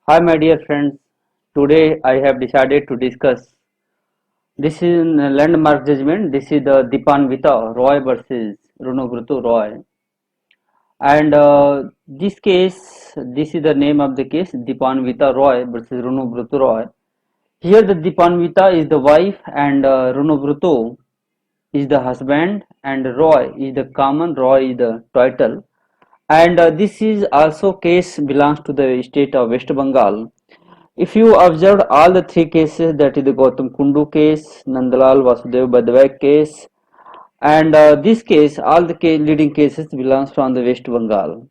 Hi, my dear friends. Today I have decided to discuss. This is a landmark judgment. This is the Dipanvita Roy versus Runobrutu Roy. And this is the name of the case Dipanvita Roy versus Runobrutu Roy. Here, the Dipanvita is the wife, and Runobrutu is the husband, and Roy is the common, Roy is the title. And this is also case belongs to the state of West Bengal. If you observed all the three cases, that is the Gautam Kundu case, Nandalal Vasudev Badwai case, and this case, all the leading cases belongs from the West Bengal.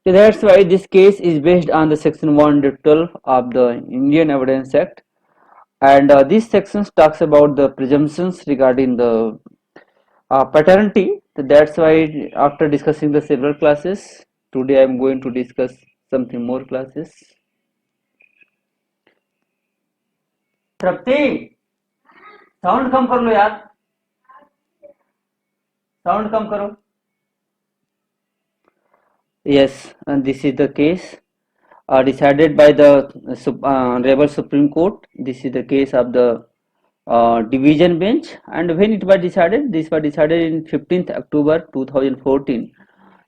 So that's why this case is based on the section 112 of the Indian Evidence Act, and this section talks about the presumptions regarding the paternity. So that's why after discussing the several classes, today I am going to discuss something more classes. Tripti sound कम कर लो यार sound कम करो yes and this is the case decided by the rebel supreme court. This is the case of the division bench, and when it was decided, this was decided in 15th October 2014.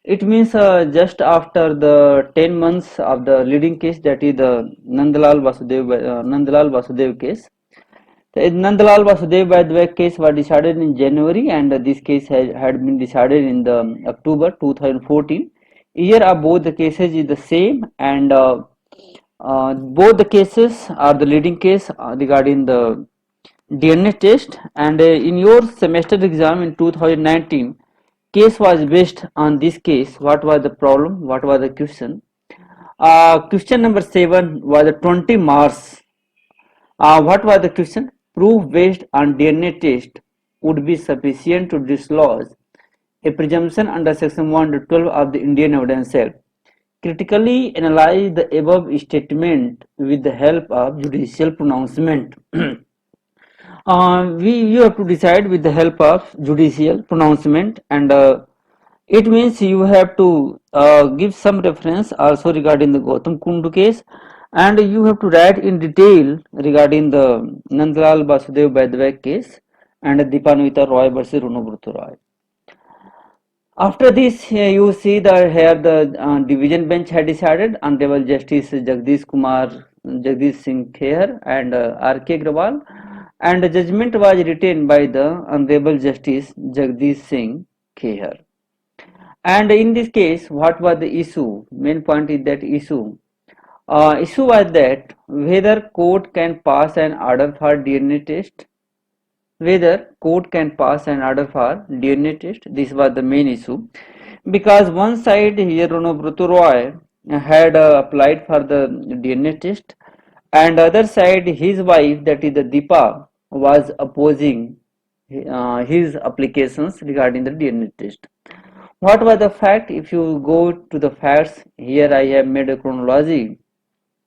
It means just after the 10 months of the leading case, that is the Nandalal Vasudev case. The Nandalal Vasudev Badwai case was decided in January, and this case had been decided in the October 2014. Year of both the cases is the same, and both the cases are the leading case regarding the DNA test. And in your semester exam in 2019, case was based on this case. What was the problem? What was the question? Question number 7 was the 20 marks. What was the question? Proof based on DNA test would be sufficient to dislodge a presumption under section 112 of the Indian Evidence Act. Critically analyze the above statement with the help of judicial pronouncement. You have to decide with the help of judicial pronouncement, and it means you have to give some reference also regarding the Gautam Kundu case, and you have to write in detail regarding the Nandlal Basudev Badwai case and Dipanvita Roy versus Runobrutu Roy. After this, you see that here the division bench had decided. Honorable Justice Jagdish Singh Kher, and R.K. Agrawal, and the judgment was written by the Honorable Justice Jagdish Singh Kher. And in this case, what was the issue? Main point is that issue was that whether court can pass an order for DNA test. Whether court can pass an order for DNA test. This was the main issue, because one side here Runobrutu Roy had applied for the DNA test, and other side his wife, that is the Deepa, was opposing his applications regarding the DNA test. What was the fact? If you go to the facts, here I have made a chronology,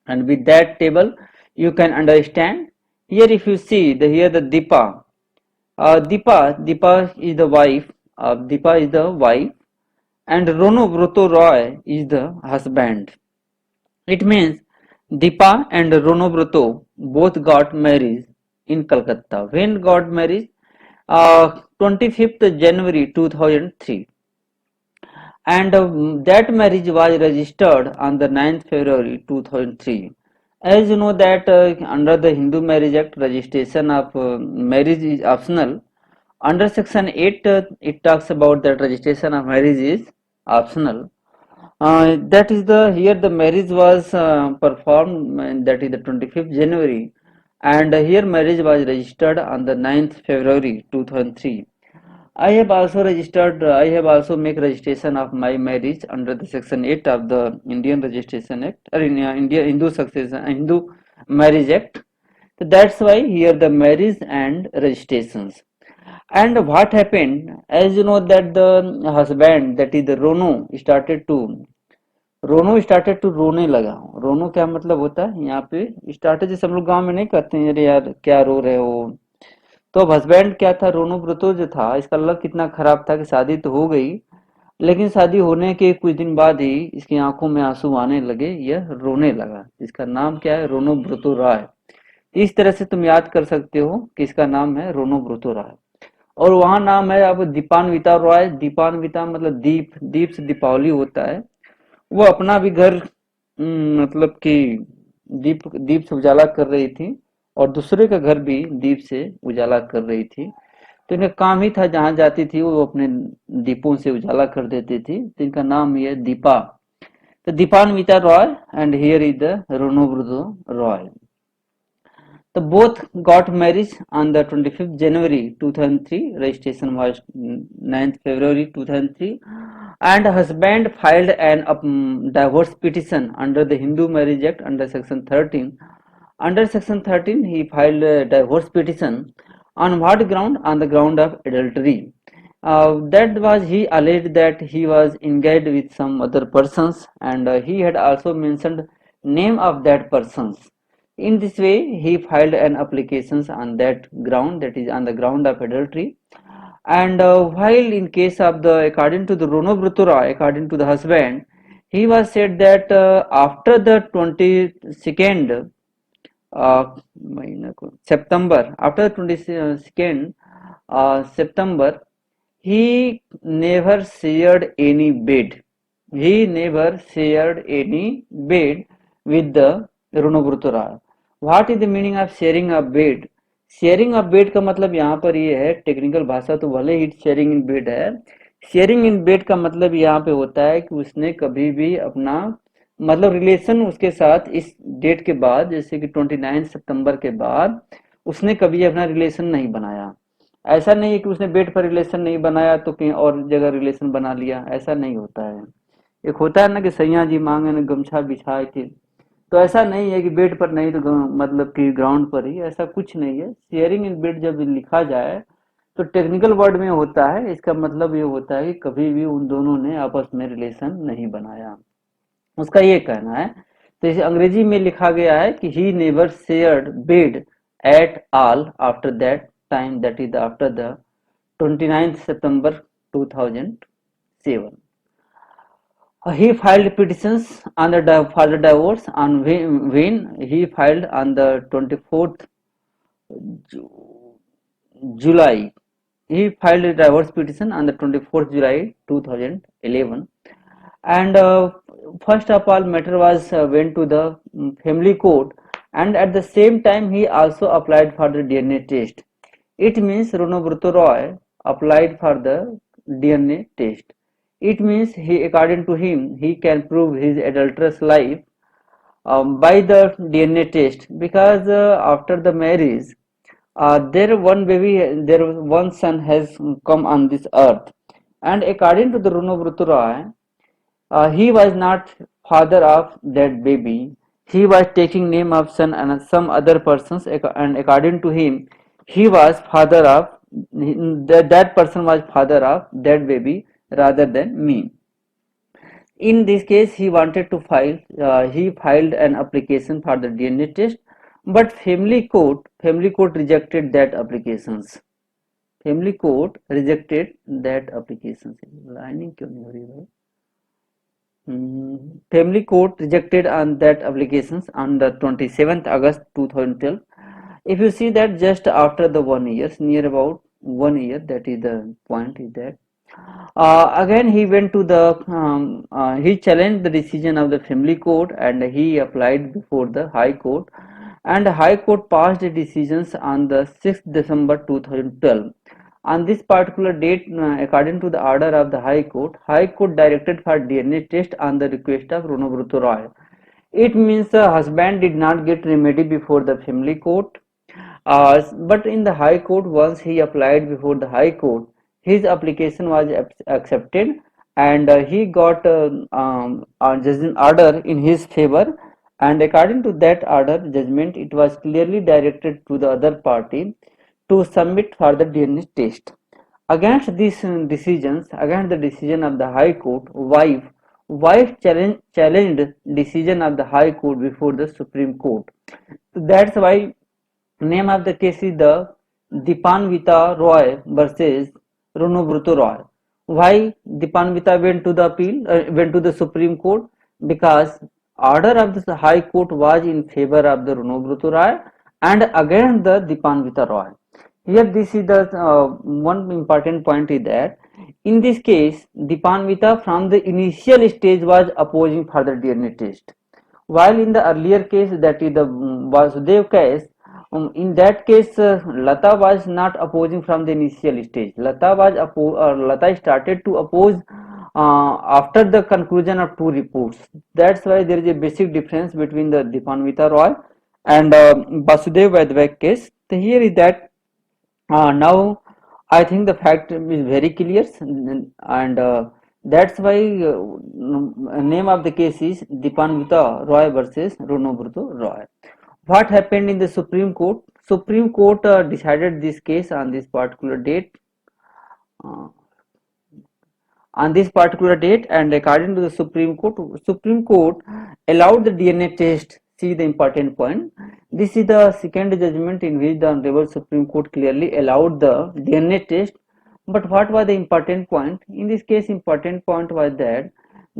and with that table you can understand. Here if you see here the Deepa, Deepa is the wife. Deepa is the wife, and Runobrutu Roy is the husband. It means Deepa and Runobrutu both got married in Calcutta. When got married? 25th January 2003, and that marriage was registered on the 9th February 2003. As you know that under the Hindu Marriage Act, registration of marriage is optional. Under section 8, it talks about that registration of marriage is optional. That is the here the marriage was performed, that is the 25th January, and here marriage was registered on the 9th February 2003. I have also make registration of my marriage under the section 8 of the Indian Registration Act, or in Hindu Marriage Act. So that's why here the marriage and registrations. And what happened, as you know that the husband, that is the रोनो started to रोने लगा. रोनो क्या मतलब होता है यहाँ पे? Started जैसे हम लोग गाँव में नहीं कहते हैं अरे यार क्या रो रहे हो. तो अब हस्बैंड क्या था, रोनो ब्रतो जो था, इसका लक कितना खराब था कि शादी तो हो गई, लेकिन शादी होने के कुछ दिन बाद ही इसकी आंखों में आंसू आने लगे, यह रोने लगा। इसका नाम क्या है? रोनोब्रुतो रॉय। इस तरह से तुम याद कर सकते हो कि इसका नाम है रोनोब्रुतो रॉय। और वहाँ नाम है अब दीपान्विता रॉय। दीपान्विता मतलब दीप, दीप से दीपावली होता है। वो अपना भी घर मतलब कि दीप दीप से उजाला कर रही थी, और दूसरे का घर भी दीप से उजाला कर रही थी। तो इन्हें काम ही था, जहां जाती थी वो अपने दीपों से उजाला कर देती थी। तो इनका नाम ये दीपा। तो Dipanwita Roy and here is the Ronobroto Roy. The both got married on the 25th January 2003. Registration was 9th February 2003. And husband filed an divorce petition under the Hindu Marriage Act under Section 13. Under Section 13, he filed a divorce petition. On what ground? On the ground of adultery. That was, he alleged that he was engaged with some other persons, and he had also mentioned name of that persons. In this way, he filed an application on that ground, that is on the ground of adultery. And while in case of the, according to the Rono Brutura, according to the husband, he was said that after the 22nd September, after 22nd September, he never shared any bed. He never shared any bed with the Runobrutura. What is the meaning of sharing a bed? Sharing of bed का मतलब यहाँ पर ये है, technical भाषा तो भले ही sharing in bed है, शेयरिंग इन बेड का मतलब यहाँ पे होता है कि उसने कभी भी अपना मतलब रिलेशन उसके साथ इस डेट के बाद, जैसे कि 29 सितंबर के बाद उसने कभी अपना रिलेशन नहीं बनाया। ऐसा नहीं है कि उसने बेड पर रिलेशन नहीं बनाया तो कहीं और जगह रिलेशन बना लिया, ऐसा नहीं होता है। एक होता है ना कि सैया जी मांगे न गमछा बिछाए थे, तो ऐसा नहीं है कि बेड पर नहीं तो मतलब कि ग्राउंड पर ही, ऐसा कुछ नहीं है। शेयरिंग इन बेड जब लिखा जाए तो टेक्निकल वर्ड में होता है, इसका मतलब ये होता है कि कभी भी उन दोनों ने आपस में रिलेशन नहीं बनाया, उसका ये कहना है। तो इसे अंग्रेजी में लिखा गया है कि he never shared bed at all after that time, that is after the 29th September 2007. He filed petitions on the for the divorce on when he filed on the 24th July. He filed a divorce petition on the 24th July 2011. And first of all, matter was went to the family court, and at the same time he also applied for the DNA test. It means Runobruto Roy applied for the DNA test. It means he, according to him, he can prove his adulterous life by the DNA test, because after the marriage, their one baby, their one son has come on this earth, and according to the Runobruto Roy, he was not father of that baby. He was taking name of son and some other persons, and according to him, he was father of that person was father of that baby rather than me. In this case, he wanted to file. He filed an application for the DNA test, but family court rejected that applications. Family court rejected that applications. Lining क्यों नहीं हो रही भाई? Family court rejected on that applications on the 27th August 2012. If you see that just after the 1 year, near about 1 year, that is the point is that again he went to the he challenged the decision of the family court, and he applied before the high court, and high court passed the decisions on the 6th December 2012. On this particular date, according to the order of the High Court directed for DNA test on the request of Runobruto Roy. It means the husband did not get remedy before the family court, but in the High Court, once he applied before the High Court, his application was accepted, and he got a judgment order in his favor. And according to that order judgment, it was clearly directed to the other party to submit for the DNA test. Against these decisions, against the decision of the High Court, wife challenged decision of the High Court before the Supreme Court. So that's why name of the case is the Dipanvita Roy versus Runobruto Roy. Why Dipanvita went to the Supreme Court? Because order of the High Court was in favor of the Runobruto Roy and against the Dipanvita Roy. Here this is the one important point is that in this case Dipanvita from the initial stage was opposing for the DNA test, while in the earlier case, that is the Vasudev case, in that case Lata was not opposing from the initial stage. Lata started to oppose after the conclusion of two reports. That's why there is a basic difference between the Dipanvita Roy and Vasudev Vaidvak case. So here is that now I think the fact is very clear, and that's why name of the case is Dipanvita Roy versus Runobruto Roy. What happened in the Supreme Court? Supreme Court decided this case on this particular date. Uh, and according to the Supreme Court allowed the DNA test. See the important point. This is the second judgment in which the Honorable Supreme Court clearly allowed the DNA test. But what was the important point? In this case, important point was that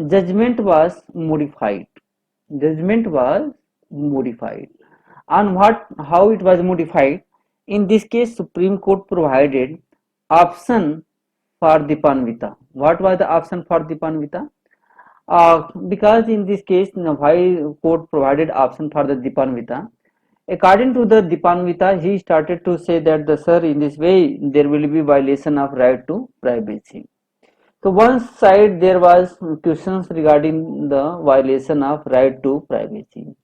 judgment was modified. Judgment was modified. And how it was modified? In this case, Supreme Court provided option for Dipanvita. What was the option for Dipanvita? Because in this case, why court provided option for the Dipanvita? According to the Dipanvita, he started to say that the sir, in this way there will be violation of right to privacy. So one side there was questions regarding the violation of right to privacy,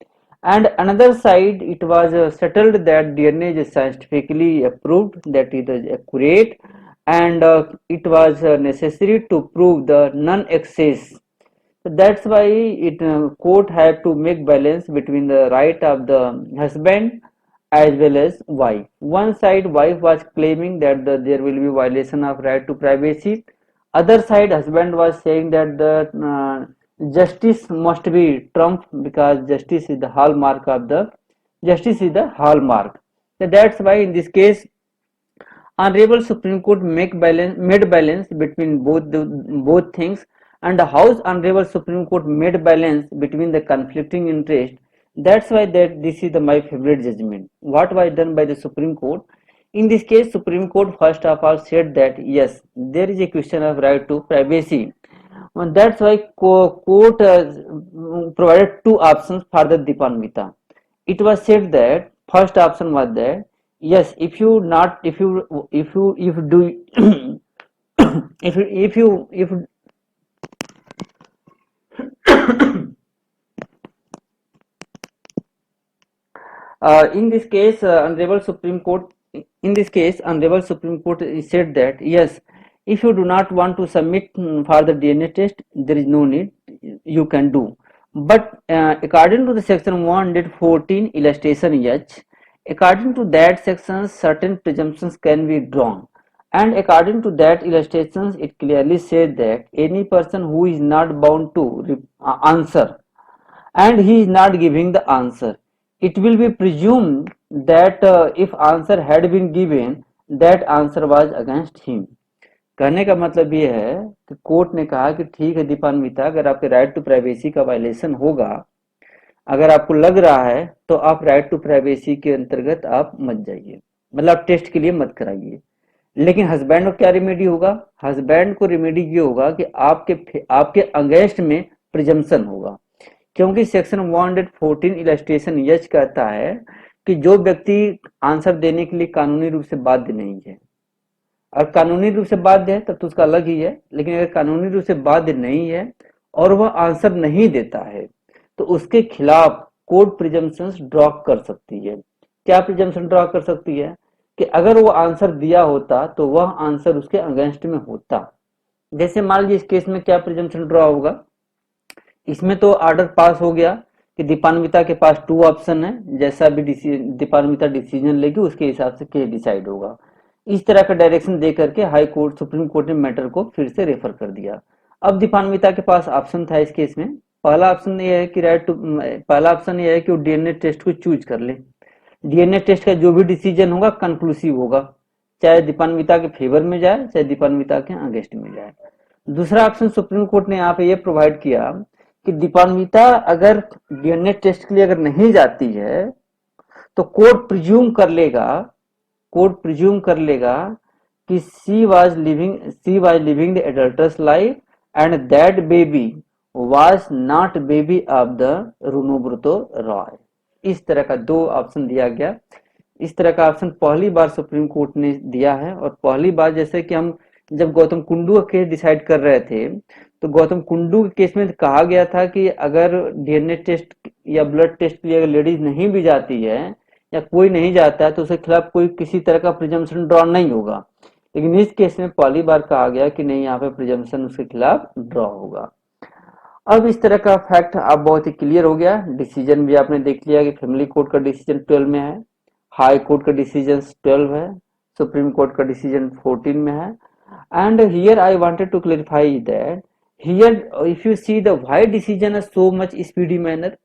and another side it was settled that DNA is scientifically approved, that it is accurate, and it was necessary to prove the non-excess. So that's why it court have to make balance between the right of the husband as well as wife. One side wife was claiming that there will be violation of right to privacy. Other side husband was saying that the justice must be trump, because justice is the hallmark. So that's why in this case Honorable Supreme Court made balance between both things, and the House Honorable Supreme Court made balance between the conflicting interest. That's why that this is my favorite judgment. What was done by the Supreme Court? In this case, Supreme Court first of all said that yes, there is a question of right to privacy. And that's why court provided two options for the Dipanvita. It was said that first option was that yes, if you not if you do if in this case honorable Supreme Court in this case honorable Supreme Court said that yes, if you do not want to submit for the DNA test, there is no need, you can do. But according to the section 114 illustration H, according to that section certain presumptions can be drawn, and according to that illustrations it clearly said that any person who is not bound to answer and he is not giving the answer, it will be presumed that if answer had been given, that answer was against him. कहने का मतलब ये है कि court ने कहा कि ठीक है दीपान्विता, अगर आपके राइट टू प्राइवेसी का वायलेशन होगा, अगर आपको लग रहा है तो आप राइट टू प्राइवेसी के अंतर्गत आप मत जाइए, मतलब आप टेस्ट के लिए मत कराइए. लेकिन हस्बैंड को क्या रेमेडी होगा? हस्बैंड को रेमेडी ये होगा कि आपके अगेंस्ट में प्रिजम्पशन होगा, क्योंकि सेक्शन 114 इलस्ट्रेशन यच कहता है कि जो व्यक्ति आंसर देने के लिए कानूनी रूप से बाध्य नहीं है, और कानूनी रूप से बाध्य है तब तो उसका अलग ही है, लेकिन अगर कानूनी रूप से बाध्य नहीं है और वह आंसर नहीं देता है तो उसके खिलाफ कोर्ट प्रिजम्पशंस ड्रॉ कर सकती है. क्या प्रिजम्पशन ड्रॉ कर सकती है? कि अगर वो आंसर दिया होता तो वह आंसर उसके अगेंस्ट में होता. जैसे मान लीजिए इस केस में क्या प्रिजम्पशन ड्रॉ होगा, इसमें तो ऑर्डर पास हो गया कि दीपान्विता के पास टू ऑप्शन है, जैसा भी दीपान्विता डिसीजन लेगी उसके हिसाब से केस डिसाइड होगा. इस तरह का डायरेक्शन दे करके हाई कोर्ट सुप्रीम कोर्ट ने मैटर को फिर से रेफर कर दिया. अब दीपान्विता के पास ऑप्शन था इस केस में. पहला ऑप्शन ये है कि वो डीएनए टेस्ट को चूज कर ले. डीएनए टेस्ट का जो भी डिसीजन होगा कंक्लूसिव होगा, चाहे दीपान्विता के फेवर में जाए चाहे दीपान्विता के अगेंस्ट में जाए. दूसरा ऑप्शन सुप्रीम कोर्ट ने यहाँ पे ये प्रोवाइड किया कि दीपान्विता अगर डीएनए टेस्ट के लिए अगर नहीं जाती है तो कोर्ट प्रिज्यूम कर लेगा कि she was living the adulterous life and that baby was not baby of the Ronobroto Roy. इस तरह का दो ऑप्शन दिया गया। इस तरह का ऑप्शन पहली बार सुप्रीम कोर्ट ने दिया है। और पहली बार जैसे कि हम जब गौतम कुंडू का केस डिसाइड कर रहे थे तो गौतम कुंडू के केस में कहा गया था कि अगर डीएनए टेस्ट या ब्लड टेस्ट के लिए अगर लेडीज नहीं भी जाती है या कोई नहीं जाता है तो उसके खिलाफ कोई किसी तरह का प्रिजम्पशन ड्रॉ नहीं होगा। लेकिन इस केस में पहली बार कहा गया कि नहीं, यहाँ पे प्रिजम्पशन उसके खिलाफ ड्रॉ होगा। अब इस तरह का फैक्ट अब बहुत ही क्लियर हो गया। डिसीजन भी आपने देख लिया कि फैमिली कोर्ट का डिसीजन 12 में है, हाई कोर्ट का डिसीजन 12 है, सुप्रीम कोर्ट का डिसीजन 14 में है। And here I wanted to clarify that here if you see the why decision is so much speedy manner,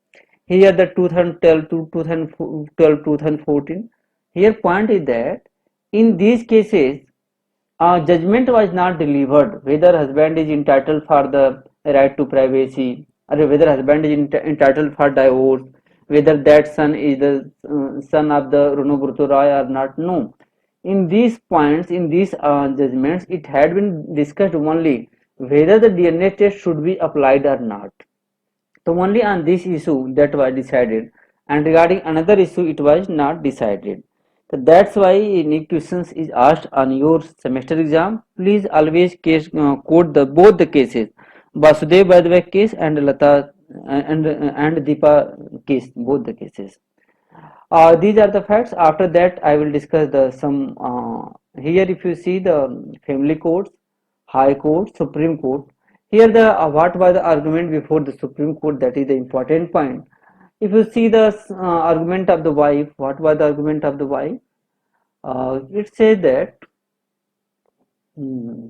here the 2012 to 2012 2014, here point is that in these cases judgment was not delivered whether husband is entitled for the right to privacy or whether husband is entitled for divorce, whether that son is the son of the Runobruto Roy or not. No, in these points, in these judgments, it had been discussed only whether the DNA test should be applied or not. So only on this issue that was decided, and regarding another issue it was not decided. So that's why any questions is asked on your semester exam. Please always quote the both the cases, Basudev Badway case and Lata and Deepa case, both the cases. These are the facts. After that, I will discuss the some here. If you see the family courts, High Court, Supreme Court. Here the what was the argument before the Supreme Court? That is the important point. If you see the argument of the wife, what was the argument of the wife? It says that hmm,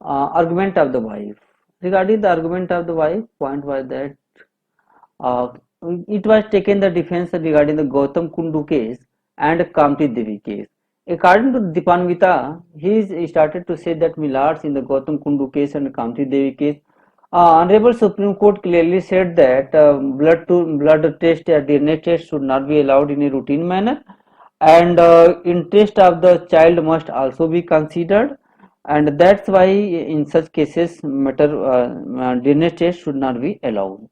argument of the wife. Regarding the argument of the wife, point was that uh, it was taken the defense regarding the Gautam Kundu case and Kamti Devi case. According to Dipanvita, he started to say that Millards in the Gautam Kundu case and Kamti Devi case, Honorable Supreme Court clearly said that blood test or DNA test should not be allowed in a routine manner, and interest of the child must also be considered, and that's why in such cases matter DNA test should not be allowed.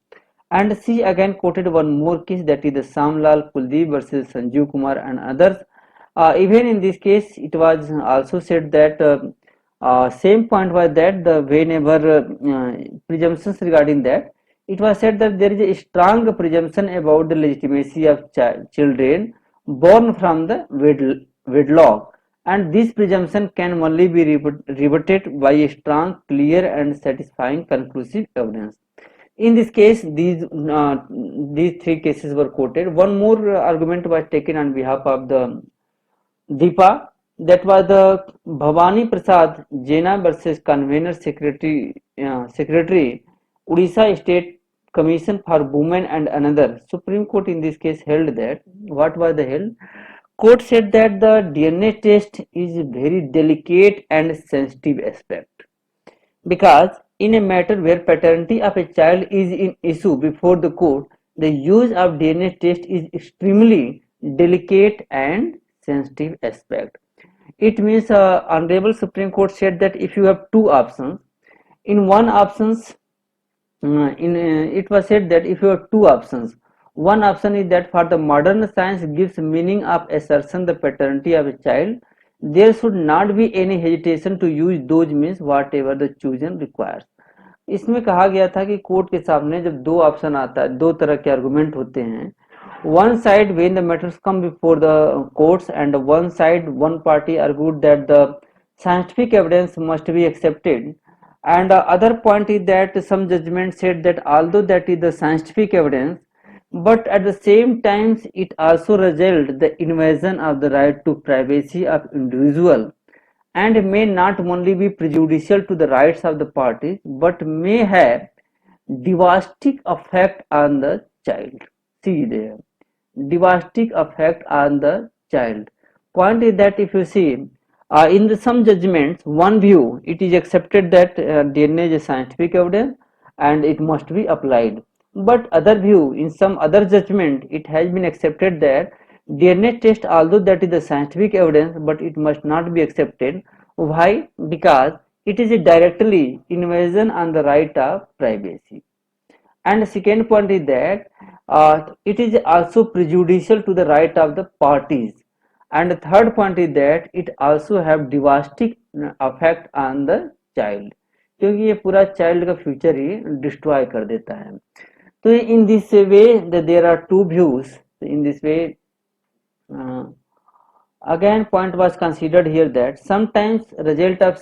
And she again quoted one more case, that is the Samlal Kuldeep versus Sanjeev Kumar and others. Even in this case, it was also said that same point was that the whenever presumptions regarding that, it was said that there is a strong presumption about the legitimacy of children born from the wedlock, and this presumption can only be rebutted by a strong, clear, and satisfying conclusive evidence. In this case, these three cases were quoted. One more argument was taken on behalf of the Deepa, that was the Bhavani Prasad Jena versus Convener Secretary, Odisha State Commission for Women and another. Supreme Court in this case held that, what was the held? Court said that the DNA test is a very delicate and sensitive aspect, because in a matter where paternity of a child is in issue before the court, the use of DNA test is extremely delicate and sensitive aspect. It means Honorable Supreme Court said that if you have two options, in one options, it was said that if you have two options, one option is that for the modern science gives meaning of assertion the paternity of a child, there should not be any hesitation to use those means whatever the chosen requires. इसमें कहा गया था कि court के सामने जब दो option आता है, दो तरह के आर्गुमेंट होते हैं, one side when the matters come before the courts, and one party argued that the scientific evidence must be accepted, and the other point is that some judgment said that although that is the scientific evidence, but at the same time it also result the invasion of the right to privacy of individual, and may not only be prejudicial to the rights of the parties but may have devastating effect on the child. See there, devastating effect on the child. Point is that if you see, In some judgments, one view, it is accepted that DNA is a scientific evidence and it must be applied. But other view, in some other judgment, it has been accepted that DNA test, although that is the scientific evidence, but it must not be accepted. Why? Because it is a directly invasion on the right of privacy. And the second point is that it is also prejudicial to the right of the parties. And the third point is that it also have devastating effect on the child, क्योंकि ये पूरा child का future ही destroy कर देता है. तो in this way there are two views. In this way again point was considered here that sometimes result of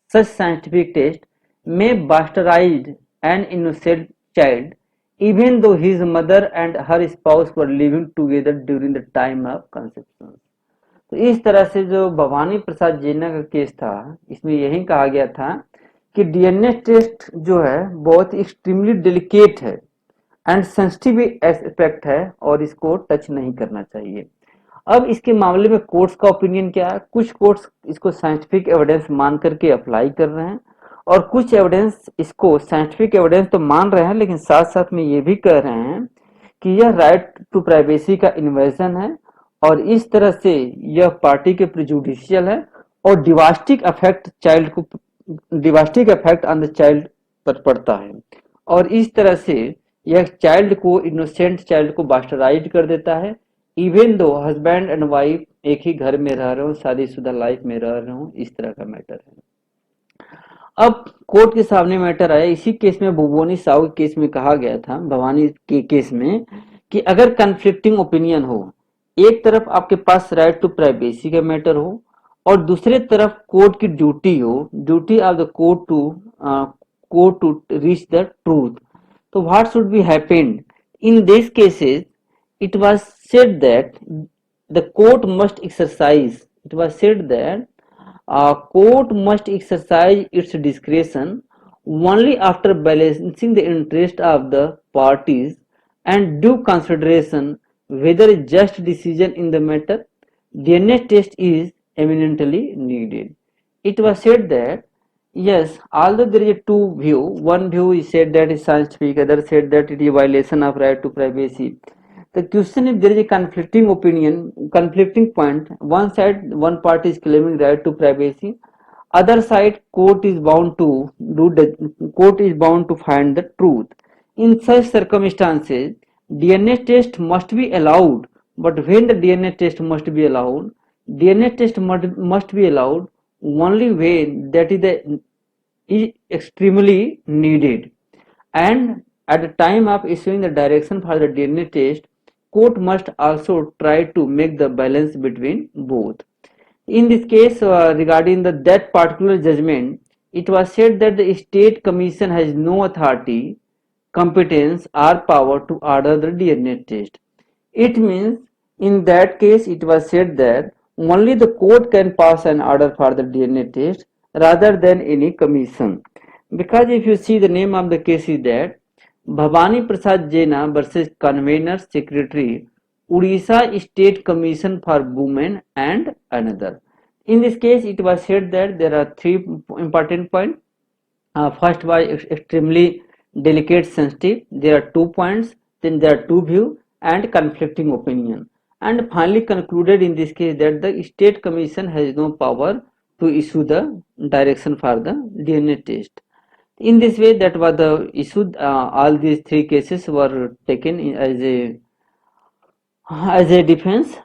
such scientific test may bastardize an innocent child even though his mother and her spouse were living together during the time of conception. तो इस तरह से जो भवानी प्रसाद जेना का case था, इसमें यही कहा गया था कि डीएनए टेस्ट जो है बहुत एक्सट्रीमली डेलिकेट है एंड सेंसिटिव एस्पेक्ट है और इसको टच नहीं करना चाहिए. अब इसके मामले में कोर्ट्स का ओपिनियन क्या है? कुछ कोर्ट्स इसको साइंटिफिक एविडेंस मान करके अप्लाई कर रहे हैं और कुछ एविडेंस इसको साइंटिफिक एविडेंस तो मान रहे हैं लेकिन साथ साथ में ये भी कह रहे हैं कि यह राइट टू प्राइवेसी का इन्वेजन है और इस तरह से यह पार्टी के प्रिजुडिशियल है और डिवास्टिक इफेक्ट ऑन द चाइल्ड पर पड़ता है और इस तरह से यह चाइल्ड को, इनोसेंट चाइल्ड को बास्टराइज कर देता है even though husband and wife एक ही घर में रह रहे हो, शादीशुदा लाइफ में रह रहे हो. इस तरह का मैटर है. अब कोर्ट के सामने मैटर आया. इसी केस में भुवनी साहू के केस में कहा गया था, भवानी के केस में, कि अगर कन्फ्लिक्टिंग ओपिनियन हो, एक तरफ आपके पास राइट टू प्राइवेसी का मैटर हो और दूसरे तरफ कोर्ट की ड्यूटी हो, duty of the court to reach the truth. तो what should be happened in this cases? It was said that the court must exercise. It was said that court must exercise its discretion only after balancing the interest of the parties and due consideration whether a just decision in the matter. DNA test is eminently needed. It was said that yes, although there is a two view, one view is said that is scientific, other said that it is a violation of right to privacy. The question, if there is a conflicting opinion, conflicting point, one side, one party is claiming right to privacy, other side court is bound to find the truth. In such circumstances, DNA test must be allowed. But when the DNA test must be allowed, DNA test must be allowed only when that is extremely needed. And at the time of issuing the direction for the DNA test, court must also try to make the balance between both. In this case, regarding that particular judgment, it was said that the state commission has no authority, competence or power to order the DNA test. It means in that case it was said that only the court can pass an order for the DNA test rather than any commission. Because if you see, the name of the case is that Bhavani Prasad Jaina versus Convener Secretary, Odisha State Commission for Women and another. In this case, it was said that there are three important points. First was extremely delicate, sensitive. There are 2 points. Then there are two views and conflicting opinion. And finally concluded in this case that the state commission has no power to issue the direction for the DNA test. In this way, that was the issue. All these three cases were taken as a defense,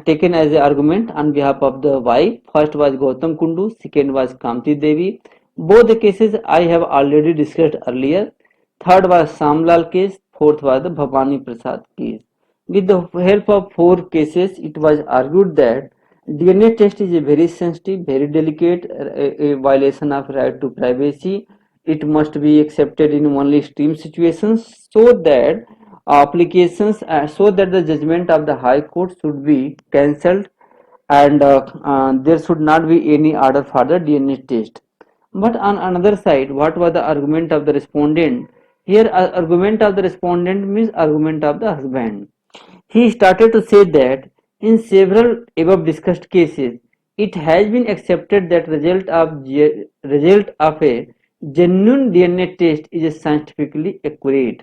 taken as an argument on behalf of the wife. First was Gautam Kundu, second was Kamti Devi. Both the cases I have already discussed earlier. Third was Samlal case, fourth was the Bhavani Prasad case. With the help of 4 cases, it was argued that DNA test is a very sensitive, very delicate, a violation of right to privacy. It must be accepted in only extreme situations, so that applications, so that the judgment of the High Court should be cancelled and there should not be any order for the DNA test. But on another side, what was the argument of the respondent? Here, argument of the respondent means argument of the husband. He started to say that in several above discussed cases, it has been accepted that result of a genuine DNA test is scientifically accurate.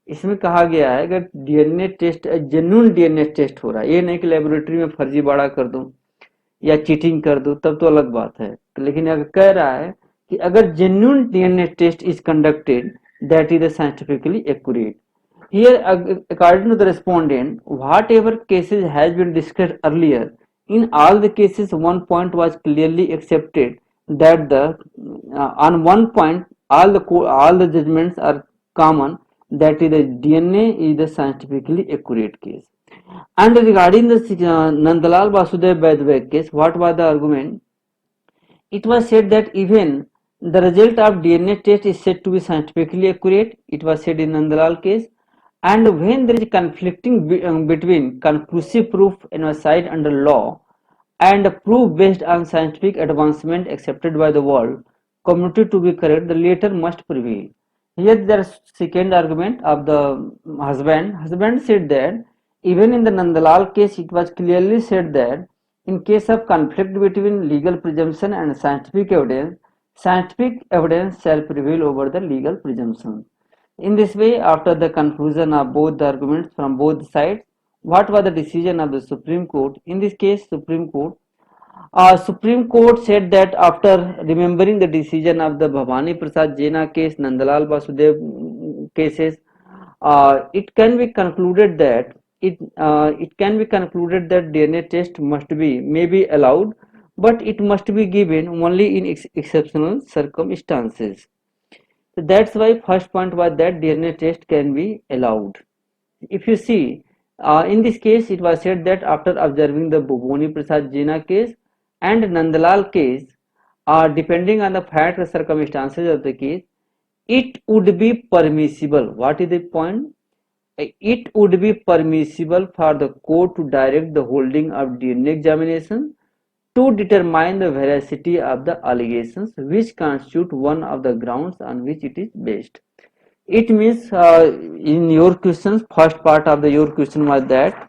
इसमें कहा गया है अगर DNA test genuine DNA test हो रहा है, ये नहीं कि लेबोरेटरी में फर्जीवाड़ा कर दूं या चीटिंग कर दूं, तब तो अलग बात है। लेकिन अगर कह रहा है कि अगर genuine DNA test is conducted that is scientifically accurate. Here, according to the respondent, whatever cases has been discussed earlier, in all the cases, one point was clearly accepted that on one point all the judgments are common, that is the DNA is the scientifically accurate case. And regarding the Nandalal Vasudev Vaidvek case, what was the argument? It was said that even the result of DNA test is said to be scientifically accurate. It was said in Nandalal case. And when there is conflicting between conclusive proof on a side under law and proof based on scientific advancement accepted by the world community to be correct, the latter must prevail. Here the second argument of the husband. Husband said that even in the Nandalal case, it was clearly said that in case of conflict between legal presumption and scientific evidence shall prevail over the legal presumption. In this way, after the conclusion of both the arguments from both sides, what was the decision of the Supreme Court? In this case, Supreme Court said that after remembering the decision of the Bhavani Prasad Jena case, Nandalal Vasudev cases, it can be concluded that DNA test may be allowed, but it must be given only in exceptional circumstances. So that's why first point was that DNA test can be allowed. If you see, in this case, it was said that after observing the Bhavani Prasad Jena case and Nandalal case, depending on the fact and circumstances of the case, it would be permissible. What is the point? It would be permissible for the court to direct the holding of DNA examination to determine the veracity of the allegations which constitute one of the grounds on which it is based. It means in your questions, first part of your question was that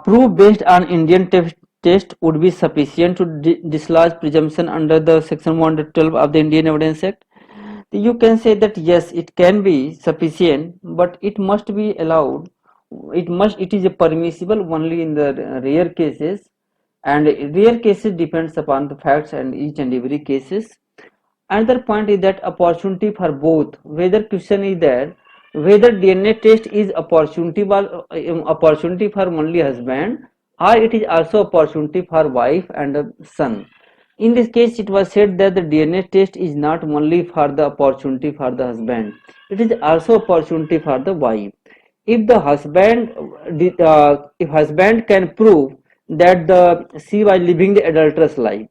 proof based on Indian test would be sufficient to dislodge presumption under the section 112 of the Indian Evidence Act. You can say that yes, it can be sufficient, but it must be allowed. It is permissible only in the rare cases, and rare cases depends upon the facts and each and every cases. Another point is that opportunity for both. Whether question is there, whether DNA test is opportunity for only husband, or it is also opportunity for wife and son. In this case, it was said that the DNA test is not only for the opportunity for the husband, it is also opportunity for the wife. If the husband can prove that she was living the adulterous life,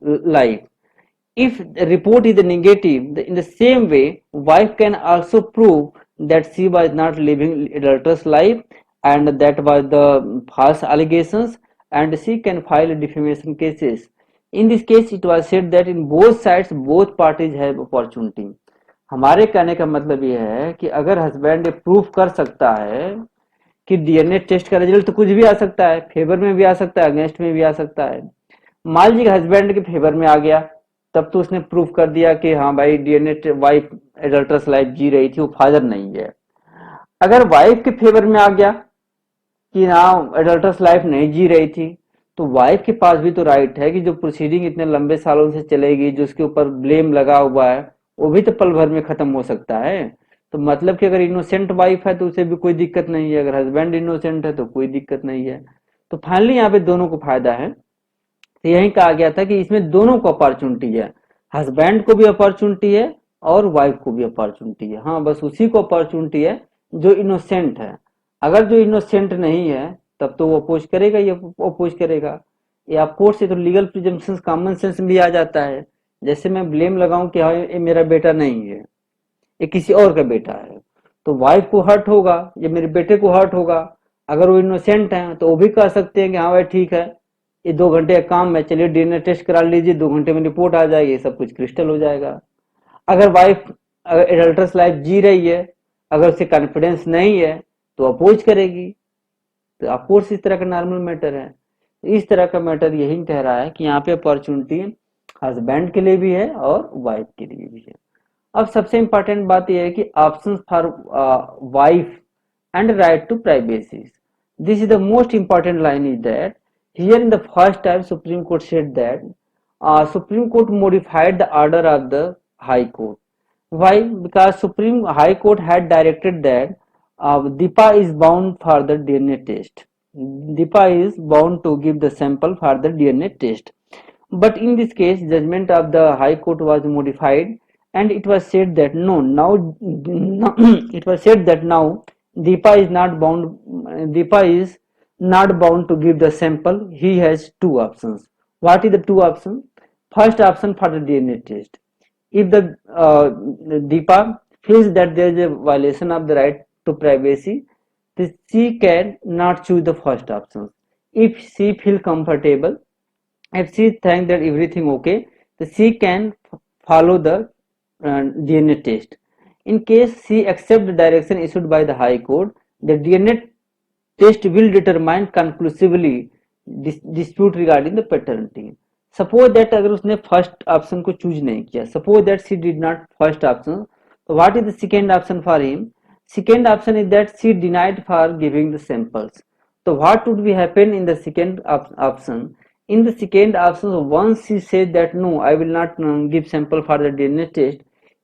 if the report is negative, in the same way, wife can also prove that she was not living adulterous life and that was the false allegations, and she can file defamation cases. In this case, it was said that in both sides, both parties have opportunity. हमारे कहने का मतलब यह है कि अगर husband proof कर सकता है कि डीएनए टेस्ट का रिजल्ट तो कुछ भी आ सकता है, फेवर में भी आ सकता है, अगेंस्ट में भी आ सकता है। मान लीजिए हस्बैंड के फेवर में आ गया, तब तो उसने प्रूफ कर दिया कि हाँ भाई डीएनए वाइफ एडल्टरस लाइफ जी रही थी, वो फादर नहीं है। अगर वाइफ के फेवर में आ गया कि हाँ एडल्टरस लाइफ नहीं जी रही थी, तो वाइफ के पास भी तो राइट है कि जो प्रोसीडिंग इतने लंबे सालों से चलेगी, जो उसके ऊपर ब्लेम लगा हुआ है, वो भी तो पल भर में खत्म हो सकता है। तो मतलब कि अगर इनोसेंट वाइफ है तो उसे भी कोई दिक्कत नहीं है, अगर हस्बैंड इनोसेंट है तो कोई दिक्कत नहीं है। तो फाइनली यहाँ पे दोनों को फायदा है। तो यही कहा गया था कि इसमें दोनों को अपॉर्चुनिटी है, हस्बैंड को भी अपॉर्चुनिटी है और वाइफ को भी अपॉर्चुनिटी है। हाँ, बस उसी को अपॉर्चुनिटी है जो इनोसेंट है। अगर जो इनोसेंट नहीं है तब तो वो अपोज करेगा, ये अपोज करेगा। या कोर्ट से तो लीगल प्रिजम्पशंस कॉमन सेंस भी आ जाता है। जैसे मैं ब्लेम लगाऊं कि हाँ ये मेरा बेटा नहीं है, ये किसी और का बेटा है, तो वाइफ को हर्ट होगा, ये मेरे बेटे को हर्ट होगा। अगर वो इनोसेंट है तो वो भी कह सकते हैं कि हाँ भाई ठीक है, ये 2 घंटे का काम है, चलिए डीएनए टेस्ट करा लीजिए, 2 घंटे में रिपोर्ट आ जाएगी, सब कुछ क्रिस्टल हो जाएगा। अगर वाइफ एडल्टरस लाइफ जी रही है, अगर उसे कॉन्फिडेंस नहीं है तो अपोज करेगी। तो ऑफकोर्स इस तरह का नॉर्मल मैटर है। इस तरह का मैटर यही कह रहा है कि यहाँ पे अपॉर्चुनिटी हस्बैंड के लिए भी है और वाइफ के लिए भी है। अब सबसे इंपॉर्टेंट बात यह है कि options for wife and right to privacy. This is the most important line is that here in the first time Supreme Court said that Supreme Court modified the order of the High Court. Why? Because Supreme High Court had directed that Deepa is bound for the DNA test. Deepa is bound to give the sample for the DNA test. But in this case, judgment of the High Court was modified, and it was said that it was said that now Deepa is not bound. Deepa is not bound to give the sample. He has two options. What is the two options? First option for the DNA test. If the Deepa feels that there is a violation of the right to privacy, then she can not choose the first option. If she feel comfortable, if she thinks that everything okay, so she can follow the DNA test. In case she accepts the direction issued by the High Court, the DNA test will determine conclusively dispute regarding the paternity. Suppose that अगर उसने first option को choose नहीं किया, suppose that she did not first option, so what is the second option for him? Second option is that she denied for giving the samples. So what would be happen in the second option? In the second option, once she said that no, I will not give sample for the DNA test,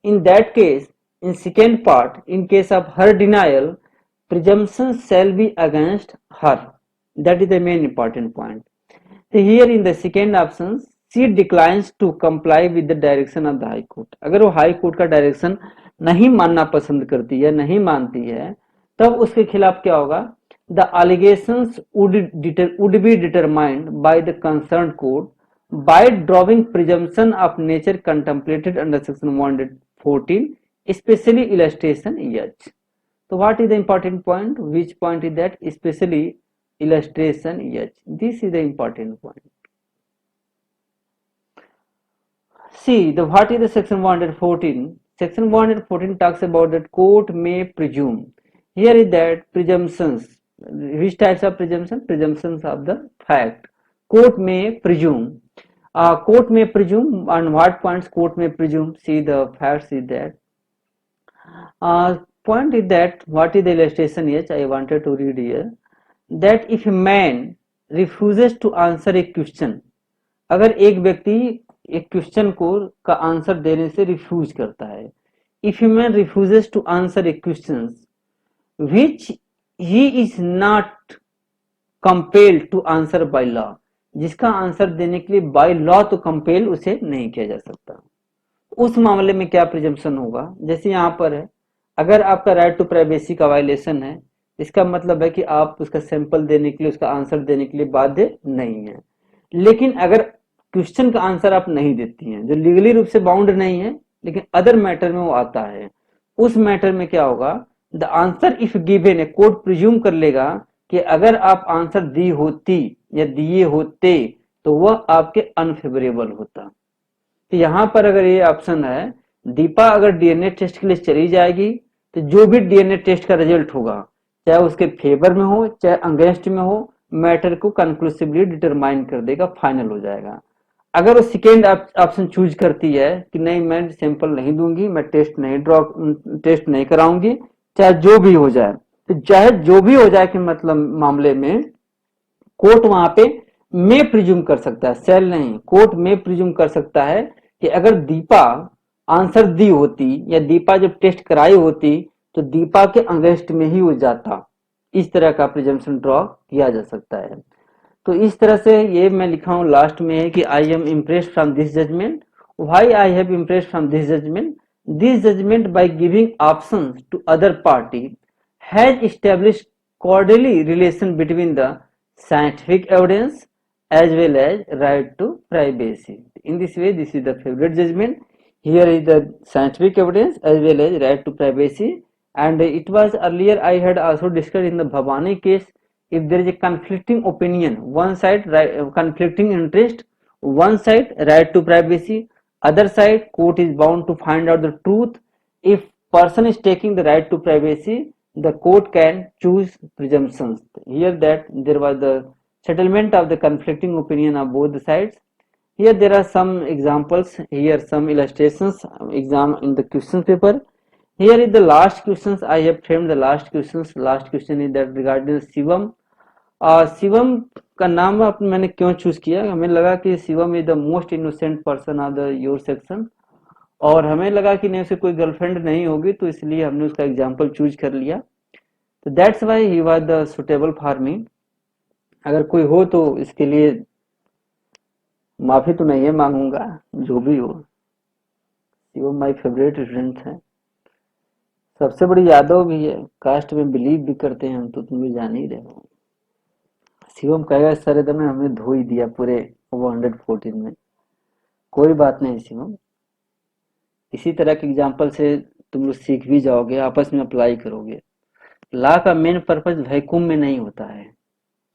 in that case, in second part, in case of her denial, presumption shall be against her. That is the main important point. So here in the second option, she declines to comply with the direction of the High Court. अगर वो High Court का direction नहीं मानना पसंद करती है, नहीं मानती है, तब उसके खिलाफ क्या होगा? The allegations would be determined by the concerned court by drawing presumption of nature contemplated under section 114, especially illustration H. So what is the important point? Which point is that? Especially illustration H. This is the important point. See, what is the section 114? Section 114 talks about that court may presume. Here is that presumptions. Which types of presumption? Presumptions of the fact. Court may presume. Court may presume. On what points court may presume? See, the facts is that. Point is that what is the illustration H? I wanted to read here. That if a man refuses to answer a question, अगर एक व्यक्ति एक question को का answer देने से refuse करता है, if a man refuses to answer a question which he is not compelled to answer by law, जिसका आंसर देने के लिए बाय लॉ तो कंपेल उसे नहीं किया जा सकता, उस मामले में क्या प्रिजम्पशन होगा? जैसे यहाँ पर है, अगर आपका राइट टू प्राइवेसी का वायलेशन है, इसका मतलब है कि आप उसका सैंपल देने के लिए, उसका आंसर देने के लिए बाध्य नहीं है। लेकिन अगर क्वेश्चन का आंसर आप नहीं देती हैं, जो लीगली रूप से बाउंड नहीं है लेकिन अदर मैटर में वो आता है, उस मैटर में क्या होगा? The answer if given, court presume कर लेगा कि अगर आप आंसर दी होती या दिए होते तो वह आपके अनफेवरेबल होता। तो यहाँ पर अगर ये ऑप्शन है, दीपा अगर डीएनए टेस्ट के लिए चली जाएगी तो जो भी डीएनए टेस्ट का रिजल्ट होगा, चाहे उसके फेवर में हो चाहे अगेंस्ट में हो, मैटर को कंक्लूसिवली डिटरमाइन कर देगा, फाइनल हो जाएगा। अगर वो सेकेंड ऑप्शन चूज करती है कि नहीं, मैं सैंपल नहीं दूंगी, मैं टेस्ट नहीं कराऊंगी, चाहे जो भी हो जाए, तो चाहे जो भी हो जाए कि मतलब मामले में कोर्ट वहां पे में प्रिज्यूम कर सकता है, सेल नहीं, कोर्ट में प्रिज्यूम कर सकता है कि अगर दीपा आंसर दी होती या दीपा जब टेस्ट कराई होती तो दीपा के अगेंस्ट में ही हो जाता। इस तरह का प्रिजम्पशन ड्रॉ किया जा सकता है। तो इस तरह से ये मैं लिखा हूं लास्ट में है कि I am impressed from this judgement. Why I have impressed from this judgement? This judgement by giving options to other party has established cordially relation between the scientific evidence as well as right to privacy. In this way, this is the favorite judgment. Here is the scientific evidence as well as right to privacy. And it was earlier I had also discussed in the Bhavani case, if there is a conflicting opinion, one side conflicting interest, one side right to privacy, other side court is bound to find out the truth. If person is taking the right to privacy, the court can choose presumptions. Here that there was the settlement of the conflicting opinion of both the sides. Here there are some examples, here some illustrations exam in the question paper. Here is the last questions. I have framed the last questions. Last question is that regarding Shivam. Shivam का नाम मैंने क्यों choose किया, हमें लगा कि Shivam is the most innocent person of the your section, और हमें लगा कि नहीं उसे कोई गर्लफ्रेंड नहीं होगी, तो इसलिए हमने उसका एग्जाम्पल चूज कर लिया. तो that's why he was the suitable for me. अगर कोई हो तो इसके लिए माफी तो नहीं है मांगूंगा, जो भी हो. शिवम माय फेवरेट स्टूडेंट है, सबसे बड़ी यादव भी है, कास्ट में बिलीव भी करते हैं हम, तो तुम भी जान ही रहे हो. शिवम कहेगा सर एकदम हमने धो ही दिया पूरे 114 में. कोई बात नहीं शिवम, इसी तरह के एग्जाम्पल से तुम लोग सीख भी जाओगे, आपस में अप्लाई करोगे. लॉ का मेन पर्पज वैक्यूम में नहीं होता है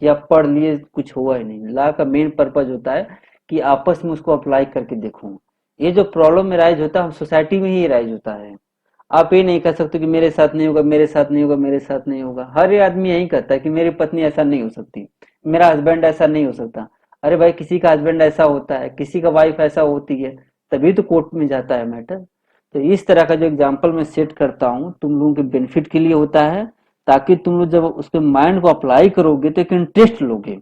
कि आप पढ़ लिए कुछ हुआ ही नहीं. लॉ का मेन पर्पज होता है कि आपस में उसको अप्लाई करके देखो. ये जो प्रॉब्लम में राइज होता है सोसाइटी में ही राइज होता है. आप ये नहीं कह सकते कि मेरे साथ नहीं होगा, मेरे साथ नहीं होगा, मेरे साथ नहीं होगा. हर आदमी यही कहता है कि मेरी पत्नी ऐसा नहीं हो सकती, मेरा हस्बैंड ऐसा नहीं हो सकता. अरे भाई किसी का हस्बैंड ऐसा होता है, किसी का वाइफ ऐसा होती है, तभी तो कोर्ट में जाता है मैटर. तो इस तरह का जो एग्जाम्पल मैं सेट करता हूँ तुम लोगों के बेनिफिट के लिए होता है, ताकि तुम लोग जब उसके माइंड को अप्लाई करोगे तो एक इंटरेस्ट लोगे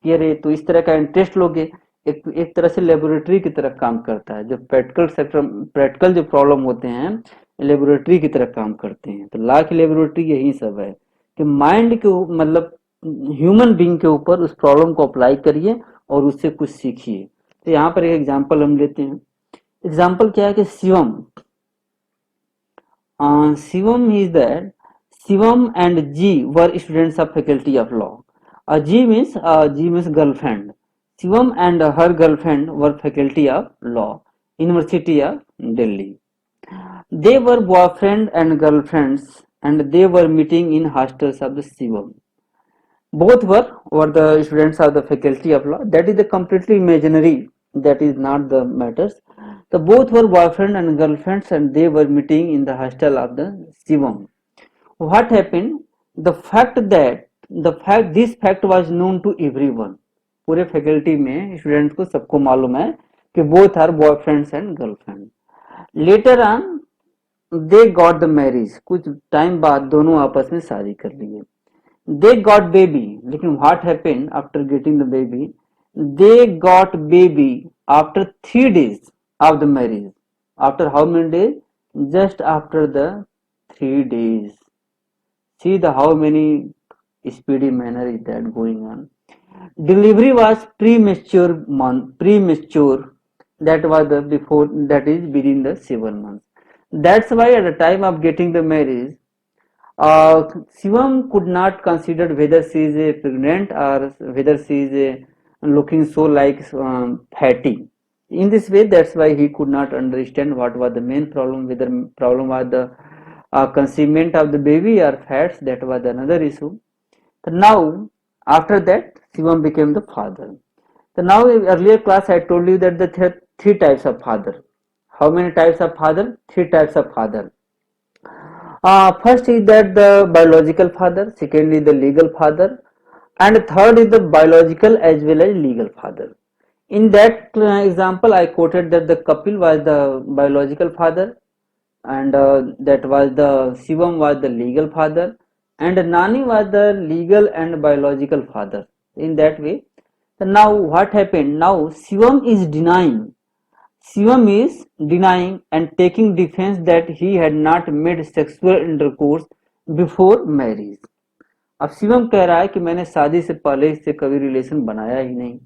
कि अरे, तो इस तरह का इंटरेस्ट लोगे. एक तरह से लेबोरेटरी की तरह काम करता है. जो प्रैक्टिकल सेक्टर, प्रैक्टिकल जो प्रॉब्लम होते हैं लेबोरेटरी की तरह काम करते हैं. तो लॉ की लेबोरेटरी यही सब है कि माइंड के मतलब ह्यूमन बीइंग के ऊपर उस प्रॉब्लम को अप्लाई करिए और उससे कुछ सीखिए. तो यहाँ पर एक एग्जाम्पल हम लेते हैं. एग्जाम्पल क्या है कि Shivam, Shivam is that Shivam and G were students of faculty of law. G means girlfriend. Shivam and her girlfriend were faculty of law, University of Delhi. They were boyfriend and girlfriends, and they were meeting in hostels of the Shivam. Both were the students of the faculty of law. That is the completely imaginary. That is not the matters. So both were boyfriend and girlfriends, and they were meeting in the hostel of the Shivam. What happened? This fact was known to everyone. पूरे faculty में student को सबको मालूम है कि both are boyfriends and girlfriend. Later on, they got the marriage. कुछ time बाद दोनों आपस में शादी कर लिए. They got baby. लेकिन what happened after getting the baby? They got baby after 3 days of the marriage. After how many days? Just after the 3 days. See how many speedy manner is that going on. Delivery was premature. That was the before, that is within the 7 months. That's why at the time of getting the marriage, Shivam could not consider whether she is pregnant or whether she is looking so like fatty. In this way, that's why he could not understand what was the main problem. Whether problem was the conceivement of the baby or fats, that was another issue. So now after that Shivam became the father. So now in earlier class I told you that there are 3 types of father. How many types of father? 3 types of father. First is that the biological father, second is the legal father, and third is the biological as well as legal father. In that example I quoted that the Kapil was the biological father, and that was the Shivam was the legal father, and Nani was the legal and biological father. In that way, so now what happened? Now Shivam is denying and taking defense that he had not made sexual intercourse before marriage. अब शिवम कह रहा है कि मैंने शादी से पहले इससे कभी रिलेशन बनाया ही नहीं.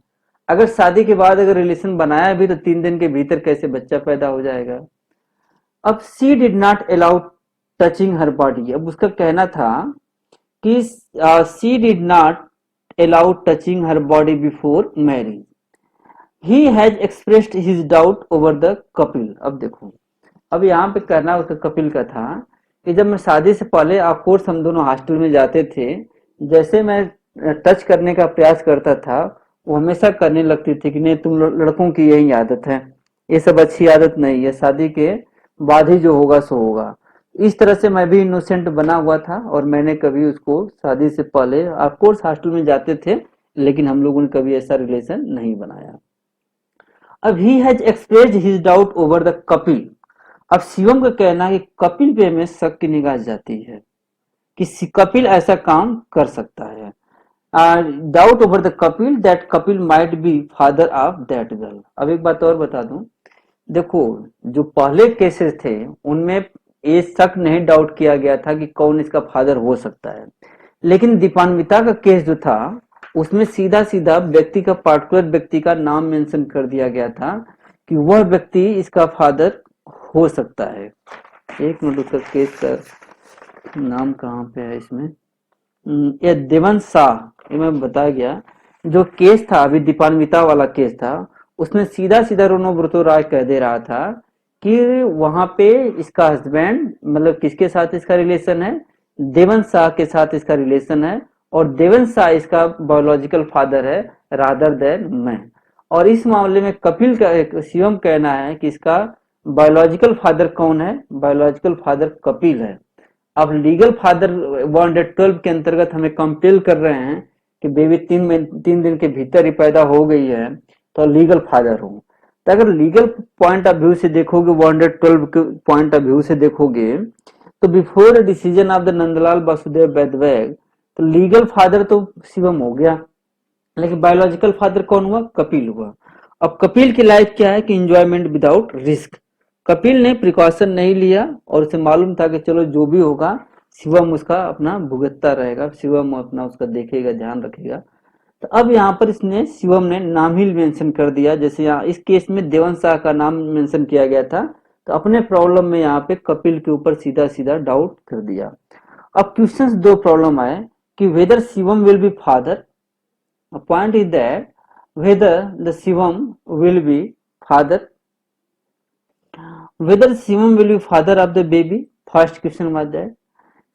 अगर शादी के बाद अगर रिलेशन बनाया भी तो 3 दिन के भीतर कैसे बच्चा पैदा हो जाएगा. अब she did not allow touching her body. अब उसका कहना था कि she did not allow touching her body before marriage. He has expressed his doubt over the Kapil. अब देखो, अब यहाँ पे कहना उसका कपिल का था कि जब मैं शादी से पहले ऑफकोर्स हम दोनों हॉस्टल में जाते थे, जैसे मैं टच करने का प्रयास करता था वो हमेशा करने लगती थी कि नहीं तुम लड़कों की यही आदत है, ये सब अच्छी आदत नहीं है, शादी के बाद ही जो होगा सो होगा. इस तरह से मैं भी इनोसेंट बना हुआ था और मैंने कभी उसको शादी से पहले ऑफ कोर्स हॉस्टल में जाते थे, लेकिन हम लोगों ने कभी ऐसा रिलेशन नहीं बनाया। अब he has expressed his doubt over the Kapil. अब शिवम का कहना है कि कपिल पे हमें शक की निगाह जाती है कि कपिल ऐसा काम कर सकता है। Doubt over the Kapil that Kapil might be father of that girl. अब एक बात और बता दूं, देखो जो पहले केसेस थे उनमें ये शक नहीं डाउट किया गया था कि कौन इसका फादर हो सकता है, लेकिन दीपान्विता का केस जो था उसमें सीधा सीधा व्यक्ति का, पार्टिकुलर व्यक्ति का नाम मेंशन कर दिया गया था कि वह व्यक्ति इसका फादर हो सकता है। एक मिनट, उसका केस का नाम कहाँ पे है इसमें, ये देवंश शाह, ये मैं बताया गया। जो केस था अभी दीपान्विता वाला केस था, उसमें सीधा सीधा रोनोब्रतो राय कह दे रहा था कि वहां पे इसका हस्बैंड, मतलब किसके साथ इसका रिलेशन है, देवंश शाह के साथ इसका रिलेशन है, और देवंश शाह इसका बायोलॉजिकल फादर है रादर देन मैं। और इस मामले में कपिल का, शिवम कहना है कि इसका बायोलॉजिकल फादर कौन है, बायोलॉजिकल फादर कपिल है। अब लीगल फादर 112 के अंतर्गत हमें कंपेल कर रहे हैं कि बेबी 3 दिन के भीतर ही पैदा हो गई है तो लीगल फादर हो। तो अगर लीगल पॉइंट ऑफ व्यू से देखोगे, 112 के पॉइंट ऑफ व्यू से देखोगे, तो before decision of the Nandlal Vasudev Badwaik, तो लीगल फादर तो शिवम हो गया, लेकिन बायोलॉजिकल फादर कौन हुआ, कपिल हुआ। अब कपिल की लाइफ क्या है कि एंजॉयमेंट विदाउट रिस्क। कपिल ने प्रिकॉशन नहीं लिया और उसे मालूम था कि चलो जो भी होगा शिवम उसका अपना भुगतता रहेगा, शिवम अपना उसका देखेगा, ध्यान रखेगा। तो अब यहाँ पर इसने शिवम ने नाम ही मेंशन कर दिया, जैसे यहाँ इस केस में देवन शाह का नाम मेंशन किया गया था, तो अपने प्रॉब्लम में यहाँ पे कपिल के ऊपर सीधा सीधा डाउट कर दिया। अब क्वेश्चंस दो प्रॉब्लम आए कि whether Shivam will be father, point is that whether the Shivam will be father, whether Shivam will be father of the baby, first question was that.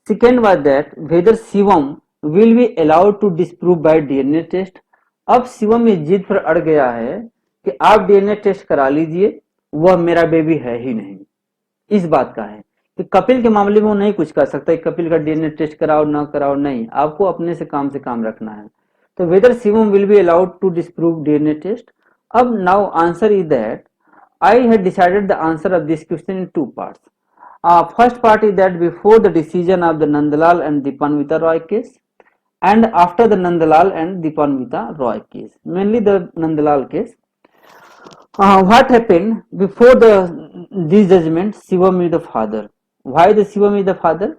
Second was that whether Shivam will be allowed to disprove by DNA test. अब शिवम इस जिद पर अड़ गया है कि आप DNA test करा लीजिए, वह मेरा बेबी है ही नहीं। इस बात का है कि कपिल के मामले में वो नहीं कुछ कर सकता, कपिल का डीएनए टेस्ट कराओ ना कराओ, नहीं, आपको अपने से काम रखना है। तो whether Shivam will be allowed to disprove DNA test. अब now answer is that I had decided the answer of this question in two parts. First part is that before the decision of the Nandalal and Dipanvita Roy case, and after the Nandalal and Dipanvita Roy case, mainly the Nandalal case. What happened before this judgment? Shivam is the father. Why the Shivam is the father?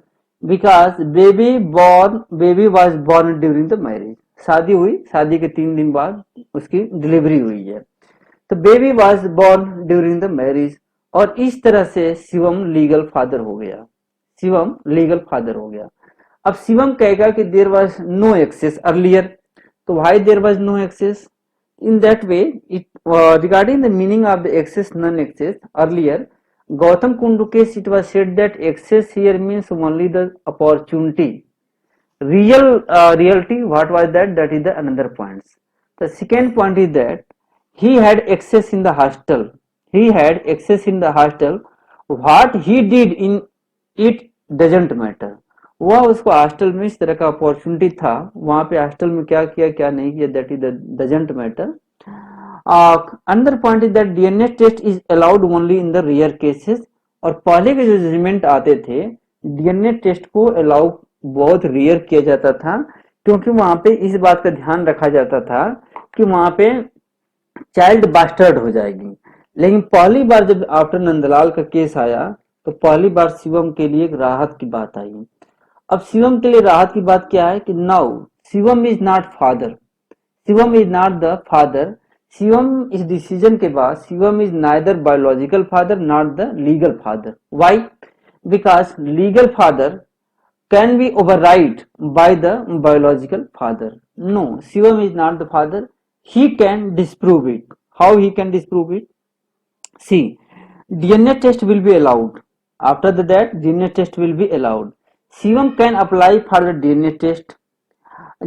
Because baby was born during the marriage. शादी हुई, शादी के 3 दिन बाद उसकी delivery हुई है, तो baby was born during the marriage, और इस तरह से शिवम लीगल फादर हो गया, शिवम लीगल फादर हो गया। अब शिवम कहेगा कि there was no access earlier, तो why there was no access, in that way it regarding the meaning of the access non access earlier, Gautam Kundu case it was said that access here means only the opportunity, reality, what was that, that is the another points. The second point is that he had access in the hostel, what he did in it doesn't matter, वह उसको hostel में इस तरह का opportunity था, वहां पे hostel में क्या किया क्या नहीं किया, दैट इज डजंट मैटर। अंदर point is that DNA test is allowed only in the rare cases, और पहले के जो जजमेंट आते थे डीएनए टेस्ट को अलाउ बहुत रेयर किया जाता था, क्योंकि वहां पे इस बात का ध्यान रखा जाता था कि वहां पे चाइल्ड बास्टर्ड हो जाएगी। लेकिन पहली बार जब आफ्टर नंदलाल का केस आया तो पहली बार शिवम के लिए एक राहत की बात आई। अब शिवम के लिए राहत की बात क्या है कि now Shivam is not father, Shivam is not the father, Shivam इस डिसीजन के बाद Shivam is neither biological father not the legal father. Why? Because legal father can be override by the biological father. No, Shivam is not the father. He can disprove it. How he can disprove it? See, DNA test will be allowed. After that, DNA test will be allowed. Shivam can apply for the DNA test.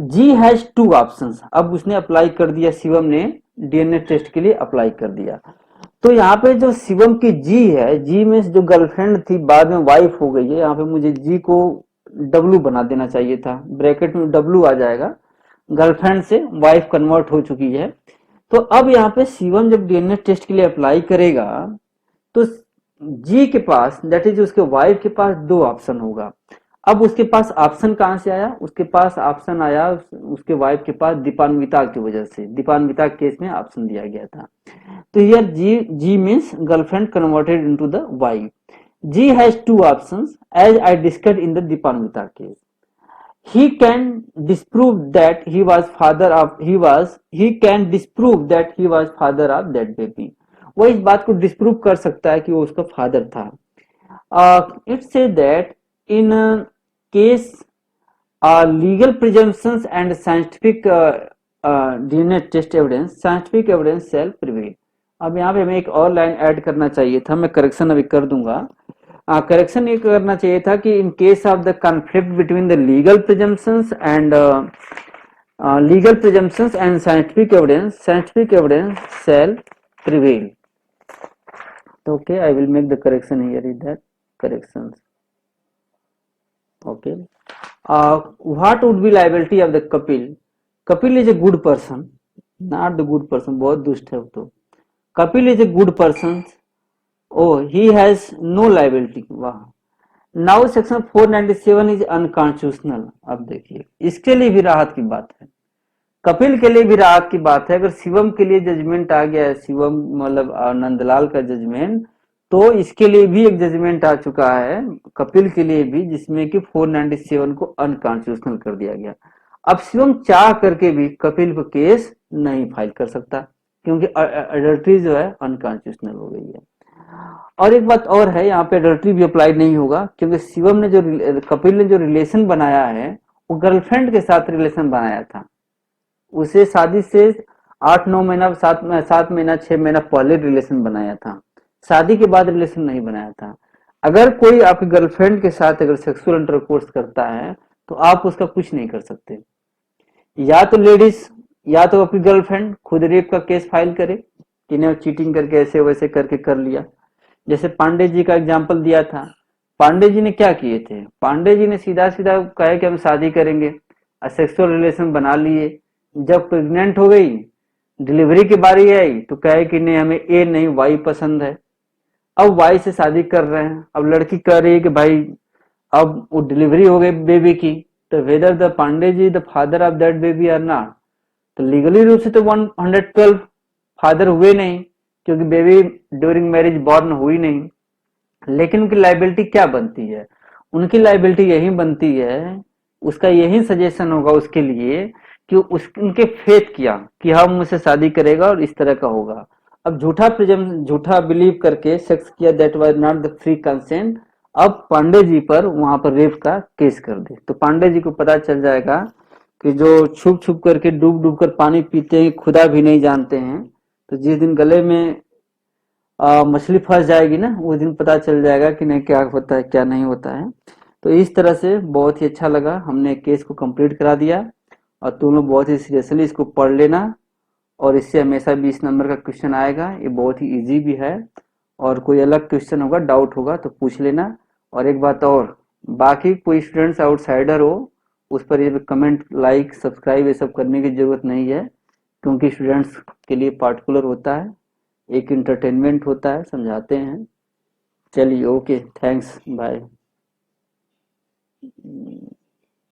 G has two options. अब उसने apply कर दिया, शिवम ने DNA test के लिए apply कर दिया। तो यहाँ पे जो शिवम की जी है, जी में जो गर्लफ्रेंड थी बाद में वाइफ हो गई है, यहाँ पे मुझे जी को डब्लू बना देना चाहिए था, ब्रैकेट में डब्लू आ जाएगा, गर्लफ्रेंड से वाइफ कन्वर्ट हो चुकी है। तो अब यहाँ पे शिवम जब डीएनए टेस्ट के लिए अप्लाई करेगा तो जी के पास, दैट इज उसके वाइफ के पास दो ऑप्शन होगा। अब उसके पास ऑप्शन कहां से आया, उसके पास ऑप्शन आया उसके वाइफ के पास दीपान्विता की वजह से, दीपान्विता केस में ऑप्शन दिया गया था। तो here G means girlfriend converted into the wife. G has two options as I discussed in the Dipanvita case. He can disprove that he can disprove that he was father of that baby. वो इस बात को disprove कर सकता है कि वो उसका फादर था। It says that in a case legal presumptions and scientific DNA test evidence, scientific evidence shall prevail. अब यहाँ पे हमें एक और लाइन ऐड करना चाहिए था, मैं करेक्शन अभी कर दूंगा। करेक्शन ये करना चाहिए था कि in case of the conflict between the legal presumptions and scientific evidence shall prevail. तो okay, I will make the correction here is that corrections. Okay, what would be liability of the Kapil? Kapil is a good person, not the good person, बहुत दुष्ट है वो तो। Kapil is a good person, oh he has no liability। वाह, now section 497 is unconstitutional. अब देखिए इसके लिए भी राहत की बात है, कपिल के लिए भी राहत की बात है। अगर शिवम के लिए जजमेंट आ गया है, शिवम मतलब नंदलाल का जजमेंट, तो इसके लिए भी एक जजमेंट आ चुका है कपिल के लिए भी, जिसमें कि 497 को अनकॉन्स्टिट्यूशनल कर दिया गया। अब शिवम चाह करके भी कपिल पर केस नहीं फाइल कर सकता, क्योंकि अडल्ट्री जो है अनकॉन्स्टिट्यूशनल हो गई है। और एक बात और है, यहाँ पे अडल्ट्री भी अप्लाई नहीं होगा, क्योंकि शिवम ने जो कपिल ने जो रिलेशन बनाया है वो गर्लफ्रेंड के साथ रिलेशन बनाया था। उसे शादी से 8-9 महीना 7 महीना 6 महीना पहले रिलेशन बनाया था, शादी के बाद रिलेशन नहीं बनाया था। अगर कोई आपकी गर्लफ्रेंड के साथ अगर सेक्सुअल इंटरकोर्स करता है तो आप उसका कुछ नहीं कर सकते। या तो लेडीज, या तो अपनी गर्लफ्रेंड खुद रेप का केस फाइल करे कि ने चीटिंग करके ऐसे वैसे करके कर लिया, जैसे पांडे जी का एग्जाम्पल दिया था। पांडे जी ने क्या किए थे, पांडे जी ने सीधा सीधा कहे कि हम शादी करेंगे, सेक्सुअल रिलेशन बना लिए। जब प्रेग्नेंट हो गई, डिलीवरी की बारी आई तो कहे कि नहीं हमें ए नहीं वाई पसंद है। अब वाई से शादी कर रहे हैं। अब लड़की कह रही है कि भाई अब वो डिलीवरी हो गई बेबी की, तो whether the Pandey ji the father of that baby or not, तो लीगली रूप से तो 112 फादर हुए नहीं, क्योंकि बेबी ड्यूरिंग मैरिज बॉर्न हुई नहीं। लेकिन उनकी लाइबिलिटी क्या बनती है, उनकी लाइबिलिटी यही बनती है, उसका यही सजेशन होगा उसके लिए कि उनके फेथ किया कि हम मुझसे शादी करेगा और इस तरह का होगा। अब झूठा बिलीव करके सेक्स किया, that was not the free consent. अब पांडे जी पर वहां पर रेप का केस कर दे, तो पांडे जी को पता चल जाएगा कि जो छुप छुप करके डूब डूब कर पानी पीते हैं खुदा भी नहीं जानते हैं। तो जिस दिन गले में मछली फंस जाएगी ना, उस दिन पता चल जाएगा कि नहीं क्या होता है क्या नहीं होता है। तो इस तरह से बहुत ही अच्छा लगा, हमने केस को कंप्लीट करा दिया, और तुम लोग बहुत ही सीरियसली इसको पढ़ लेना, और इससे हमेशा 20 नंबर का क्वेश्चन आएगा। ये बहुत ही इजी भी है, और कोई अलग क्वेश्चन होगा डाउट होगा तो पूछ लेना। और एक बात और, बाकी कोई स्टूडेंट्स आउटसाइडर हो उस पर ये कमेंट लाइक सब्सक्राइब ये सब करने की जरूरत नहीं है, क्योंकि स्टूडेंट्स के लिए पार्टिकुलर होता है, एक इंटरटेनमेंट होता है, समझाते हैं। चलिए ओके, थैंक्स, बाय।